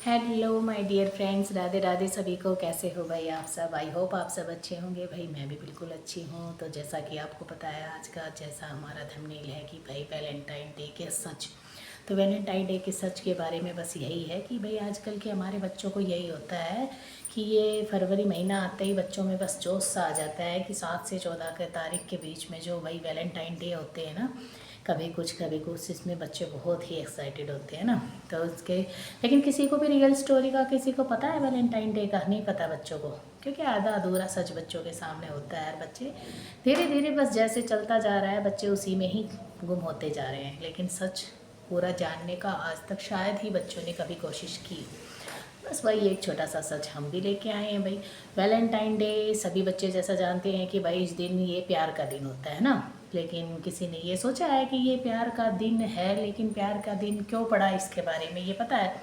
Hello my dear friends, Radhe Radhe सभी को। कैसे हो भाई आप सब? आई होप आप सब अच्छे होंगे। भाई मैं भी बिल्कुल अच्छी हूँ। तो जैसा कि आपको पता है, आज का जैसा हमारा थंबनेल है कि भाई वैलेंटाइन डे के सच। तो वैलेंटाइन डे के सच के बारे में बस यही है कि भाई आजकल के हमारे बच्चों को यही होता है कि ये फरवरी महीना आते ही बच्चों में बस जोश सा आ जाता है कि 7 से 14 के तारीख के बीच में जो भाई वैलेंटाइन डे होते हैं ना, कभी कुछ इसमें बच्चे बहुत ही एक्साइटेड होते हैं ना। तो उसके लेकिन किसी को भी रियल स्टोरी का किसी को पता है वैलेंटाइन डे का? नहीं पता बच्चों को, क्योंकि आधा अधूरा सच बच्चों के सामने होता है। बच्चे धीरे धीरे बस जैसे चलता जा रहा है, बच्चे उसी में ही गुम होते जा रहे हैं। लेकिन सच पूरा जानने का आज तक शायद ही बच्चों ने कभी कोशिश की। बस वही एक छोटा सा सच हम भी लेके आए हैं भाई। वैलेंटाइन डे सभी बच्चे जैसा जानते हैं कि भाई इस दिन ये प्यार का दिन होता है ना। लेकिन किसी ने ये सोचा है कि ये प्यार का दिन है, लेकिन प्यार का दिन क्यों पड़ा इसके बारे में ये पता है?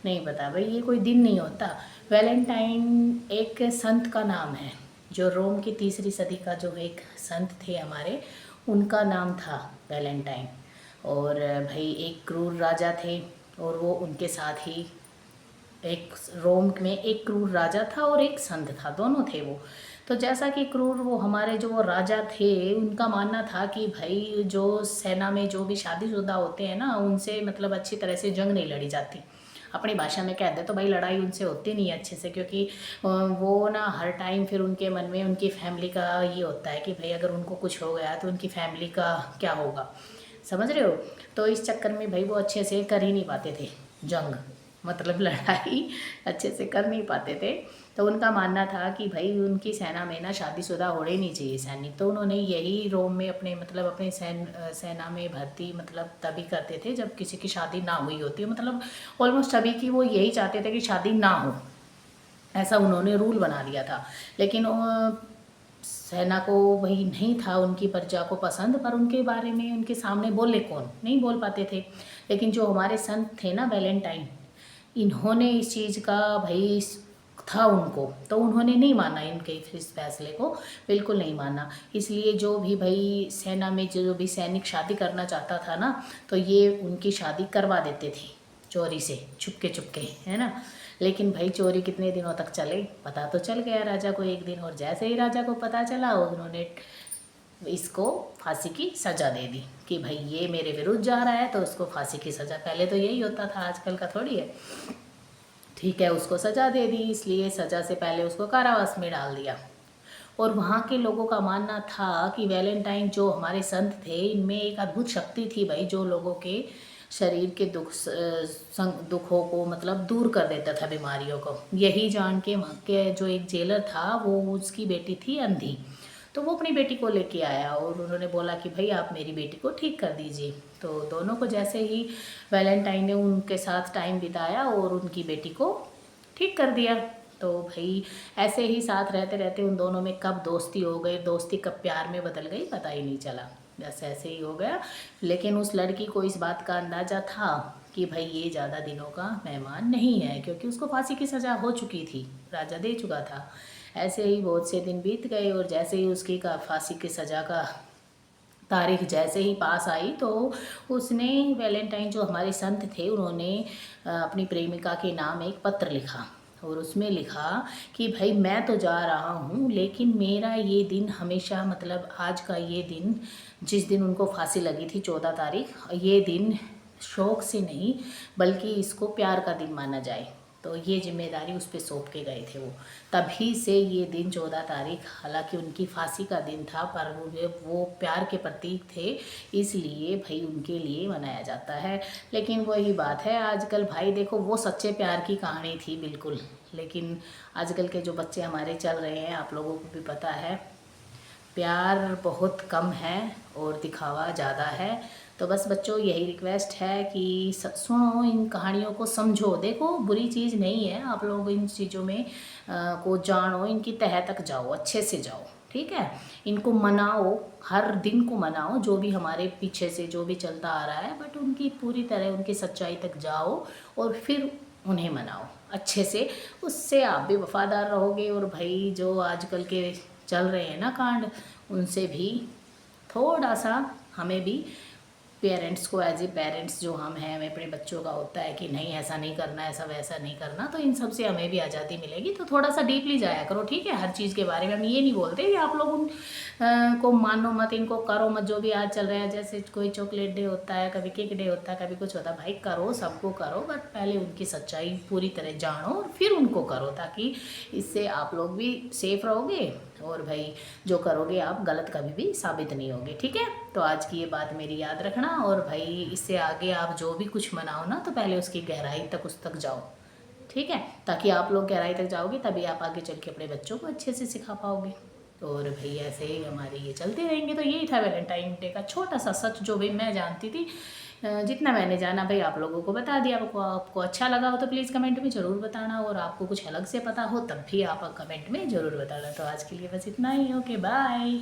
नहीं पता भाई। ये कोई दिन नहीं होता। वैलेंटाइन एक संत का नाम है, जो रोम की 3री सदी का जो एक संत थे हमारे, उनका नाम था वैलेंटाइन। और भाई एक क्रूर राजा थे, और वो उनके साथ ही एक रोम में एक क्रूर राजा था और एक संत था, दोनों थे वो। तो जैसा कि क्रूर वो हमारे जो वो राजा थे, उनका मानना था कि भाई जो सेना में जो भी शादीशुदा होते हैं ना, उनसे मतलब अच्छी तरह से जंग नहीं लड़ी जाती। अपनी भाषा में कह दे तो भाई लड़ाई उनसे होती नहीं है अच्छे से, क्योंकि वो ना हर टाइम फिर उनके मन में उनकी फैमिली का ये होता है कि भाई अगर उनको कुछ हो गया तो उनकी फैमिली का क्या होगा, समझ रहे हो? तो इस चक्कर में भाई वो अच्छे से कर ही नहीं पाते थे जंग, मतलब लड़ाई अच्छे से कर नहीं पाते थे। तो उनका मानना था कि भाई उनकी सेना में ना शादीशुदा होने नहीं चाहिए सैनिक। तो उन्होंने यही रोम में अपने मतलब अपने सेना में भर्ती मतलब तभी करते थे जब किसी की शादी ना हुई होती है। मतलब ऑलमोस्ट सभी की वो यही चाहते थे कि शादी ना हो, ऐसा उन्होंने रूल बना दिया था। लेकिन सेना को वही नहीं था उनकी प्रजा को पसंद, पर उनके बारे में उनके सामने बोले कौन, नहीं बोल पाते थे। लेकिन जो हमारे संत थे ना वैलेंटाइन, इन्होंने इस चीज़ का भाई था उनको, तो उन्होंने नहीं माना इनके इस फैसले को, बिल्कुल नहीं माना। इसलिए जो भी भाई सेना में जो भी सैनिक शादी करना चाहता था ना, तो ये उनकी शादी करवा देते थे चोरी से, चुपके है ना। लेकिन भाई चोरी कितने दिनों तक चले, पता तो चल गया राजा को एक दिन। और जैसे ही राजा को पता चला, उन्होंने इसको फांसी की सज़ा दे दी कि भाई ये मेरे विरुद्ध जा रहा है तो उसको फांसी की सज़ा। पहले तो यही होता था, आजकल का थोड़ी है। ठीक है, उसको सज़ा दे दी, इसलिए सज़ा से पहले उसको कारावास में डाल दिया। और वहाँ के लोगों का मानना था कि वैलेंटाइन जो हमारे संत थे, इनमें एक अद्भुत शक्ति थी भाई, जो लोगों के शरीर के दुखों को मतलब दूर कर देता था, बीमारियों को। यही जान के वहाँ के जो एक जेलर था, वो उसकी बेटी थी अंधी। तो वो अपनी बेटी को लेके आया और उन्होंने बोला कि भाई आप मेरी बेटी को ठीक कर दीजिए। तो दोनों को जैसे ही वैलेंटाइन ने उनके साथ टाइम बिताया और उनकी बेटी को ठीक कर दिया। तो भाई ऐसे ही साथ रहते रहते उन दोनों में कब दोस्ती हो गई, दोस्ती कब प्यार में बदल गई, पता ही नहीं चला, बस ऐसे ही हो गया। लेकिन उस लड़की को इस बात का अंदाज़ा था कि भाई ये ज़्यादा दिनों का मेहमान नहीं है, क्योंकि उसको फांसी की सज़ा हो चुकी थी, राजा दे चुका था। ऐसे ही बहुत से दिन बीत गए, और जैसे ही उसकी का फांसी की सज़ा का तारीख जैसे ही पास आई, तो उसने वैलेंटाइन जो हमारे संत थे, उन्होंने अपनी प्रेमिका के नाम एक पत्र लिखा। और उसमें लिखा कि भाई मैं तो जा रहा हूँ, लेकिन मेरा ये दिन हमेशा मतलब आज का ये दिन, जिस दिन उनको फांसी लगी थी 14 तारीख, ये दिन शौक से नहीं बल्कि इसको प्यार का दिन माना जाए। तो ये जिम्मेदारी उस पर सौंप के गए थे वो। तभी से ये दिन 14 तारीख, हालांकि उनकी फांसी का दिन था, पर वो प्यार के प्रतीक थे, इसलिए भाई उनके लिए मनाया जाता है। लेकिन वही बात है, आजकल भाई देखो, वो सच्चे प्यार की कहानी थी बिल्कुल। लेकिन आजकल के जो बच्चे हमारे चल रहे हैं, आप लोगों को भी पता है, प्यार बहुत कम है और दिखावा ज़्यादा है। तो बस बच्चों यही रिक्वेस्ट है कि सुनो, इन कहानियों को समझो। देखो बुरी चीज़ नहीं है, आप लोग इन चीज़ों में को जानो, इनकी तह तक जाओ, अच्छे से जाओ, ठीक है। इनको मनाओ, हर दिन को मनाओ, जो भी हमारे पीछे से जो भी चलता आ रहा है, बट उनकी पूरी तरह उनकी सच्चाई तक जाओ और फिर उन्हें मनाओ अच्छे से। उससे आप भी वफादार रहोगे, और भाई जो आजकल के चल रहे हैं ना कांड, उनसे भी थोड़ा सा हमें भी पेरेंट्स को एज ए पेरेंट्स जो हम हैं, हमें अपने बच्चों का होता है कि नहीं ऐसा नहीं करना, ऐसा वैसा नहीं करना, तो इन सब से हमें भी आज़ादी मिलेगी। तो थोड़ा सा डीपली जाया करो, ठीक है। हर चीज़ के बारे में हम ये नहीं बोलते कि आप लोग को मानो मत, इनको करो मत। जो भी आज चल रहा है, जैसे कोई चॉकलेट डे होता है, कभी केक डे होता है, कभी कुछ होता है, भाई करो, सबको करो, बट पहले उनकी सच्चाई पूरी तरह जानो और फिर उनको करो, ताकि इससे आप लोग भी सेफ रहोगे और भाई जो करोगे आप गलत कभी भी साबित नहीं होगे, ठीक है। तो आज की ये बात मेरी याद रखना, और भाई इससे आगे आप जो भी कुछ मनाओ ना, तो पहले उसकी गहराई तक उस तक जाओ, ठीक है। ताकि आप लोग गहराई तक जाओगे, तभी आप आगे चल के अपने बच्चों को अच्छे से सिखा पाओगे। और भाई ऐसे ही हमारे ये चलते रहेंगे। तो यही था वैलेंटाइन डे का छोटा सा सच, जो भी मैं जानती थी। जितना मैंने जाना भाई आप लोगों को बता दिया। आपको अच्छा लगा हो तो प्लीज़ कमेंट में ज़रूर बताना, और आपको कुछ अलग से पता हो तब भी आप कमेंट में ज़रूर बताना। तो आज के लिए बस इतना ही, ओके बाय।